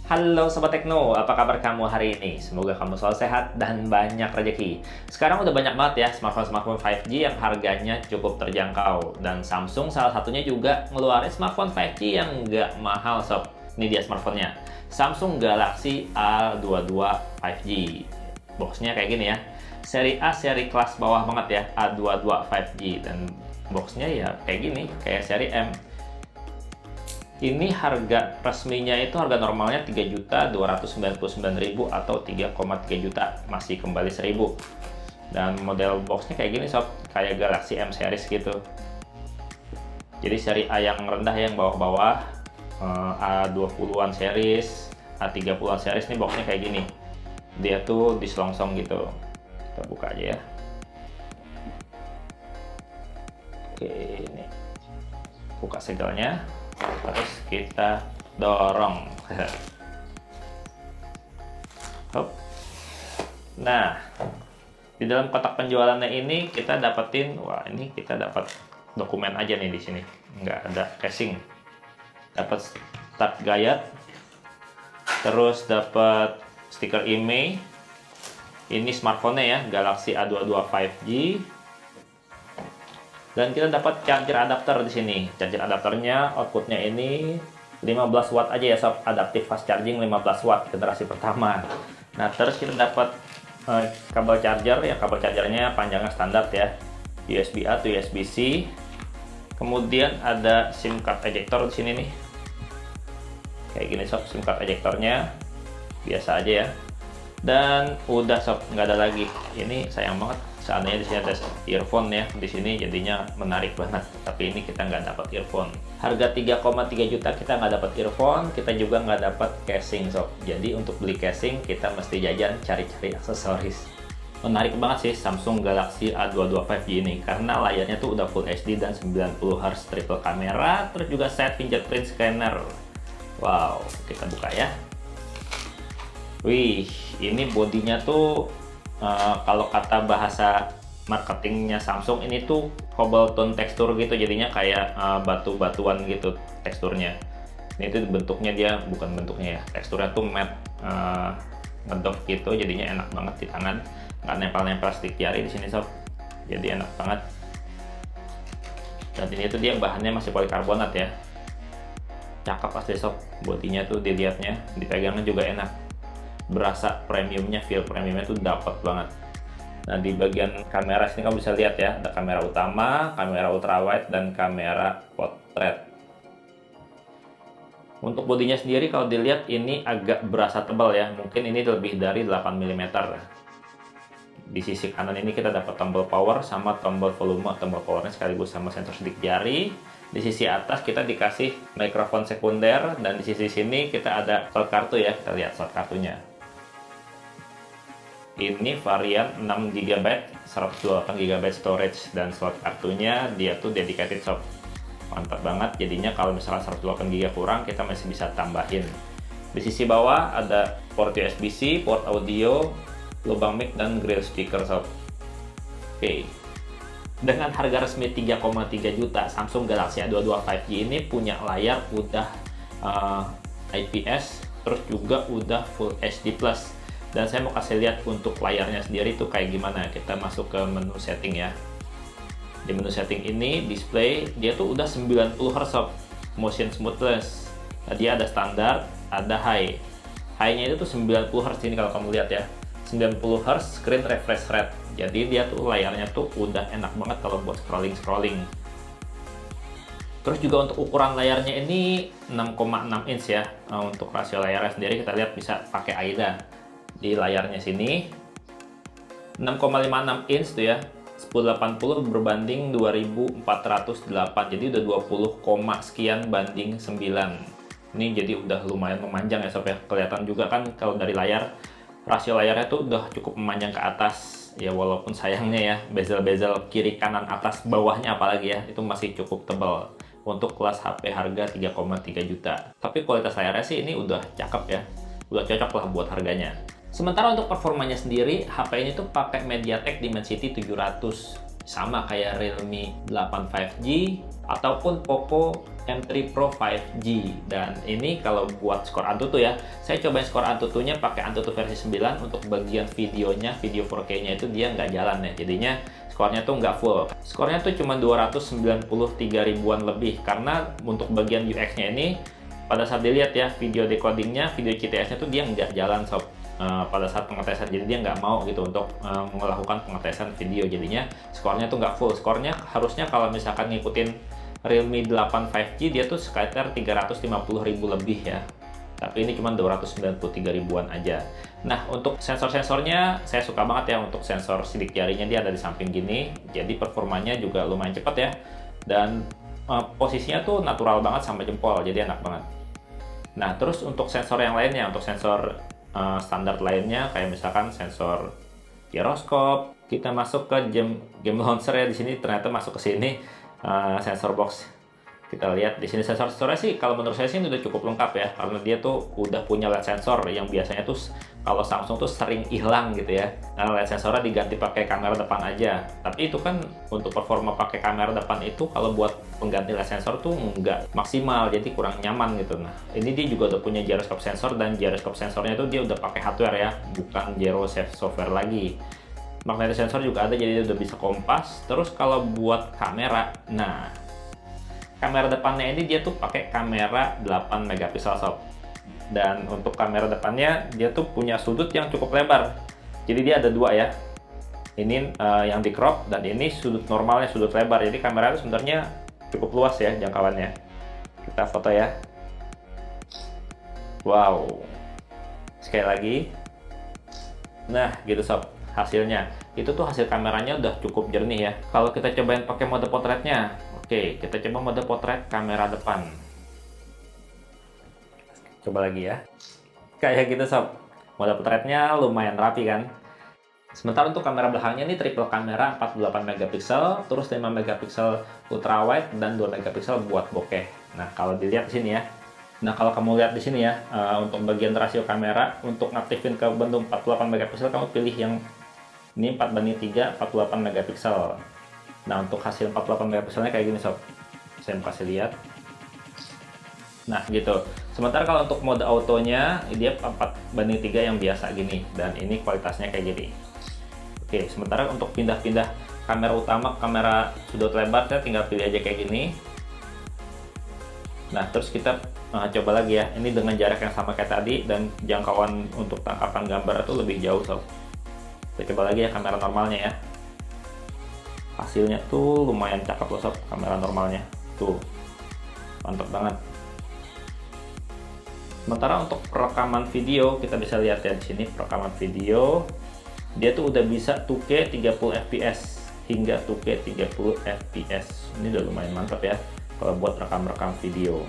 Halo Sobat Tekno, apa kabar kamu hari ini? Semoga kamu selalu sehat dan banyak rezeki. Sekarang udah banyak banget ya smartphone 5G yang harganya cukup terjangkau. Dan Samsung salah satunya juga ngeluarin smartphone 5G yang nggak mahal sob. Ini dia smartphone-nya. Samsung Galaxy A22 5G. Boxnya kayak gini ya. Seri A, seri kelas bawah banget ya, A22 5G. Dan boxnya ya kayak gini, kayak seri M. Ini harga resminya itu harga normalnya 3.299.000 atau 3,3 juta, masih kembali 1.000. Dan model boxnya kayak gini sob, kayak Galaxy M series gitu. Jadi seri A yang rendah, yang bawah-bawah, A20-an series, A30-an series, nih boxnya kayak gini. Dia tuh diselongsong gitu. Kita buka aja ya. Oke, ini buka segelnya. Terus kita dorong. Hop. Nah, di dalam kotak penjualannya ini kita dapetin, wah ini kita dapat dokumen aja nih di sini, nggak ada casing. Dapat start guide, terus dapat stiker IMEI. Ini smartphone-nya ya, Galaxy A22 5G. Dan kita dapat charger adapter di sini. Charger adapternya outputnya ini 15 watt aja ya sob, adaptive fast charging 15 watt generasi pertama. Nah terus kita dapat kabel charger ya, kabel chargernya panjangnya standar ya, USB A to USB C. Kemudian ada SIM card ejector di sini nih, kayak gini sob, SIM card ejectornya biasa aja ya. Dan udah sob, nggak ada lagi. Ini sayang banget. Seandainya di sini ada earphone ya, di sini jadinya menarik banget. Tapi ini kita nggak dapat earphone. Harga 3,3 juta kita nggak dapat earphone, kita juga nggak dapat casing sob. Jadi untuk beli casing kita mesti jajan cari-cari aksesoris. Menarik banget sih Samsung Galaxy A22 5G ini, karena layarnya tuh udah Full HD dan 90Hz triple kamera, terus juga set fingerprint scanner. Wow, kita buka ya. Wih, ini bodinya tuh kalau kata bahasa marketingnya Samsung, ini tuh cobalt tone tekstur gitu, jadinya kayak batu-batuan gitu teksturnya. Ini tuh bentuknya, dia bukan bentuknya ya, teksturnya tuh matte, ngedok gitu, jadinya enak banget di tangan, nggak nempel-nempel stick jari di sini sob, jadi enak banget. Dan ini tuh dia bahannya masih polikarbonat ya, cakep asli sob, bodinya tuh dilihatnya, dipegangnya juga enak. Berasa premiumnya, feel premiumnya tuh dapat banget. Nah di bagian kamera sini kamu bisa lihat ya, ada kamera utama, kamera ultrawide, dan kamera portrait. Untuk bodinya sendiri kalau dilihat ini agak berasa tebal ya, mungkin ini lebih dari 8 mm. Di sisi kanan ini kita dapat tombol power sama tombol volume, tombol powernya sekaligus sama sensor sidik jari. Di sisi atas kita dikasih mikrofon sekunder, dan di sisi sini kita ada slot kartu ya, kita lihat slot kartunya. Ini varian 6GB, 128GB storage, dan slot kartunya dia tuh dedicated sob. Mantap banget, jadinya kalau misalnya 128GB kurang kita masih bisa tambahin. Di sisi bawah ada port USB-C, port audio, lubang mic, dan grill speaker sob. Oke. Dengan harga resmi 3,3 juta, Samsung Galaxy A22 5G ini punya layar udah IPS, terus juga udah Full HD+. Dan saya mau kasih lihat untuk layarnya sendiri tuh kayak gimana. Kita masuk ke menu setting ya. Di menu setting ini, display dia tuh udah 90Hz sob, motion smoothness. Nah, dia ada standar, ada high. High-nya itu tuh 90Hz ini kalau kamu lihat ya. 90Hz screen refresh rate. Jadi dia tuh layarnya tuh udah enak banget kalau buat scrolling. Terus juga untuk ukuran layarnya ini 6,6 inch ya. Nah, untuk rasio layarnya sendiri kita lihat bisa pakai AIDA. Di layarnya sini 6,56 inch tuh ya, 1080 berbanding 2408, jadi udah 20, sekian banding 9. Ini jadi udah lumayan memanjang ya sob ya, kelihatan juga kan kalau dari layar, rasio layarnya tuh udah cukup memanjang ke atas ya, walaupun sayangnya ya bezel-bezel kiri kanan atas bawahnya apalagi ya, itu masih cukup tebal untuk kelas HP harga 3,3 juta. Tapi kualitas layarnya sih ini udah cakep ya, udah cocok lah buat harganya. Sementara untuk performanya sendiri, HP ini tuh pakai MediaTek Dimensity 700, sama kayak Realme 8 5G ataupun Poco M3 Pro 5G. Dan ini kalau buat skor Antutu ya, saya cobain skor Antutunya pakai Antutu versi 9. Untuk bagian videonya, video 4K-nya itu dia nggak jalan ya, jadinya skornya tuh nggak full. Skornya tuh cuma 293 ribuan lebih, karena untuk bagian UX-nya ini pada saat dilihat ya, video decodingnya, video CTS-nya tuh dia nggak jalan sob. Pada saat pengetesan, jadi dia nggak mau gitu untuk melakukan pengetesan video, jadinya skornya tuh nggak full. Skornya harusnya kalau misalkan ngikutin Realme 8 5G dia tuh sekitar 350 ribu lebih ya, tapi ini cuma 293 ribuan aja. Nah, untuk sensor-sensornya saya suka banget ya. Untuk sensor sidik jarinya dia ada di samping gini, jadi performanya juga lumayan cepat ya, dan posisinya tuh natural banget sama jempol, jadi enak banget. Nah, terus untuk sensor yang lainnya, untuk sensor standar lainnya kayak misalkan sensor giroskop, kita masuk ke game launcher ya, di sini ternyata masuk ke sini sensor box. Kita lihat di sini sensor-sensornya sih kalau menurut saya sih udah cukup lengkap ya, karena dia tuh udah punya LED sensor yang biasanya tuh kalau Samsung tuh sering hilang gitu ya. Nah, LED sensornya diganti pakai kamera depan aja. Tapi itu kan untuk performa pakai kamera depan itu kalau buat pengganti LED sensor tuh nggak maksimal, jadi kurang nyaman gitu. Nah, ini dia juga udah punya gyroscope sensor, dan gyroscope sensornya tuh dia udah pakai hardware ya, bukan gyro software lagi. Magnetic sensor juga ada, jadi dia udah bisa kompas. Terus kalau buat kamera, nah kamera depannya ini dia tuh pakai kamera 8 megapiksel sob. Dan untuk kamera depannya dia tuh punya sudut yang cukup lebar. Jadi dia ada dua ya. Ini yang di crop, dan ini sudut normalnya, sudut lebar. Jadi kamera itu sebenarnya cukup luas ya jangkauannya. Kita foto ya. Wow. Sekali lagi. Nah, gitu sob hasilnya. Itu tuh hasil kameranya udah cukup jernih ya. Kalau kita cobain pakai mode potretnya. Oke, kita coba mode potret kamera depan. Coba lagi ya. Kayak gitu sob. Mode potretnya lumayan rapi kan. Sementara untuk kamera belakangnya ini triple kamera 48 megapiksel, terus 5 megapiksel ultra wide dan 2 megapiksel buat bokeh. Nah, kalau dilihat di sini ya. Nah, kalau kamu lihat di sini ya, untuk bagian rasio kamera, untuk ngaktifin ke bentuk 48 megapiksel kamu pilih yang ini 4:3 48 megapiksel. Nah, untuk hasil 48 megapikselnya kayak gini sob. Saya mau kasih lihat. Nah, gitu. Sementara kalau untuk mode autonya dia 4:3 yang biasa gini, dan ini kualitasnya kayak gini. Oke, sementara untuk pindah-pindah kamera utama, kamera sudut lebar, saya tinggal pilih aja kayak gini. Nah, terus kita coba lagi ya. Ini dengan jarak yang sama kayak tadi, dan jangkauan untuk tangkapan gambar itu lebih jauh sob. Kita coba lagi ya kamera normalnya ya. Hasilnya tuh lumayan cakep loh sob, kamera normalnya tuh mantap banget. Sementara untuk perekaman video, kita bisa lihat ya di sini perekaman video dia tuh udah bisa 2K 30 fps hingga 2K 30 fps. Ini udah lumayan mantap ya kalau buat rekam-rekam video.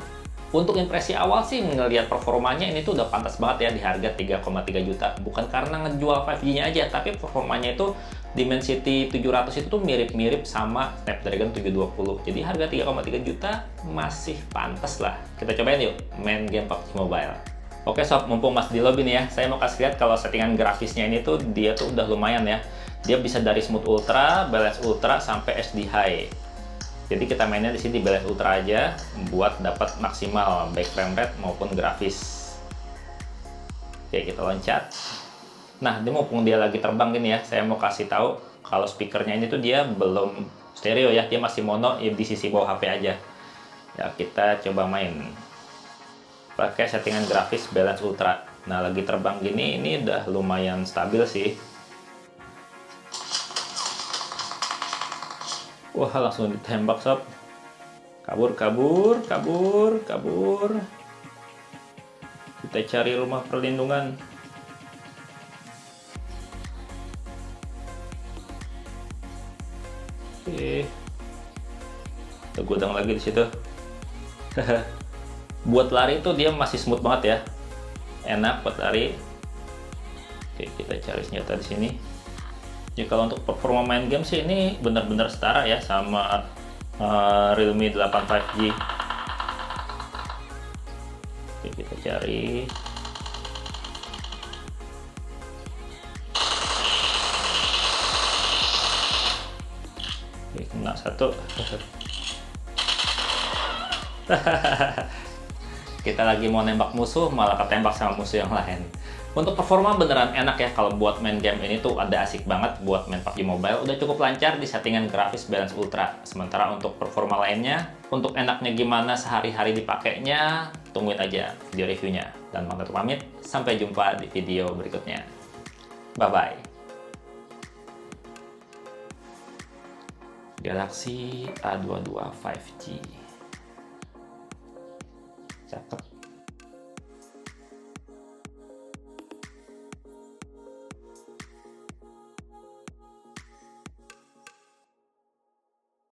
Untuk impresi awal sih ngelihat performanya ini tuh udah pantas banget ya di harga 3,3 juta. Bukan karena ngejual 5G-nya aja, tapi performanya itu Dimensity 700 itu tuh mirip-mirip sama Snapdragon 720. Jadi harga 3,3 juta masih pantas lah. Kita cobain yuk main game PUBG Mobile. Oke sob, mumpung Mas di lobby nih ya, saya mau kasih lihat kalau settingan grafisnya ini tuh dia tuh udah lumayan ya. Dia bisa dari Smooth Ultra, Balance Ultra, sampai SD High. Jadi kita mainnya di sini di balance ultra aja buat dapat maksimal baik frame rate maupun grafis. Oke, kita loncat. Nah, dia mumpung dia lagi terbang gini ya, saya mau kasih tahu kalau speakernya ini tuh dia belum stereo ya, dia masih mono ya, di sisi bawah HP aja. Ya, kita coba main. Pakai settingan grafis balance ultra. Nah, lagi terbang gini ini udah lumayan stabil sih. Wah, langsung ditembak sob. Kabur, kabur, kabur, kabur. Kita cari rumah perlindungan. Oke. Kita gudang lagi di situ. Buat lari itu dia masih smooth banget ya. Enak buat lari. Oke, kita cari senjata di sini. Ya, kalau untuk performa main game sih ini benar-benar setara ya sama Realme 8 5G. Oke, kita cari. Oke, kena satu. Kita lagi mau nembak musuh, malah ketembak sama musuh yang lain. Untuk performa beneran enak ya, kalau buat main game ini tuh ada asik banget buat main PUBG Mobile. Udah cukup lancar di settingan grafis balance ultra. Sementara untuk performa lainnya, untuk enaknya gimana sehari-hari dipakainya, tungguin aja video reviewnya. Dan Bang Datuk pamit, sampai jumpa di video berikutnya. Bye-bye. Galaxy A22 5G.